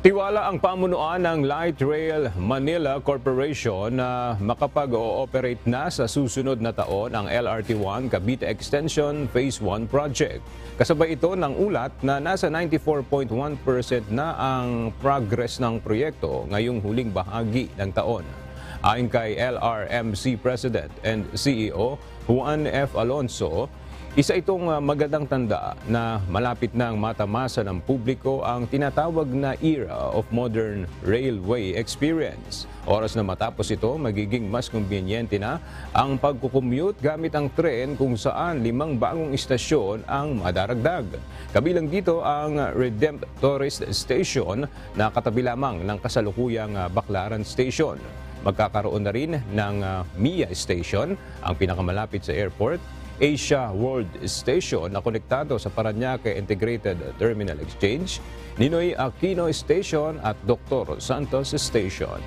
Tiwala ang pamunuan ng Light Rail Manila Corporation na makapag-ooperate na sa susunod na taon ang LRT-1 Cavite Extension Phase 1 Project. Kasabay ito ng ulat na nasa 94.1% na ang progress ng proyekto ngayong huling bahagi ng taon. Ayon kay LRMC President and CEO Juan F. Alonso, isa itong magandang tanda na malapit nang matamasa ng publiko ang tinatawag na era of modern railway experience. Oras na matapos ito, magiging mas kumbinyente na ang pagkukommute gamit ang tren kung saan 5 bagong istasyon ang madaragdag. Kabilang dito ang Redemptorist Station na katabi lamang ng kasalukuyang Baclaran Station. Magkakaroon na rin ng MIA Station, ang pinakamalapit sa airport, Asia World Station na konektado sa Parañaque Integrated Terminal Exchange, Ninoy Aquino Station at Dr. Santos Station.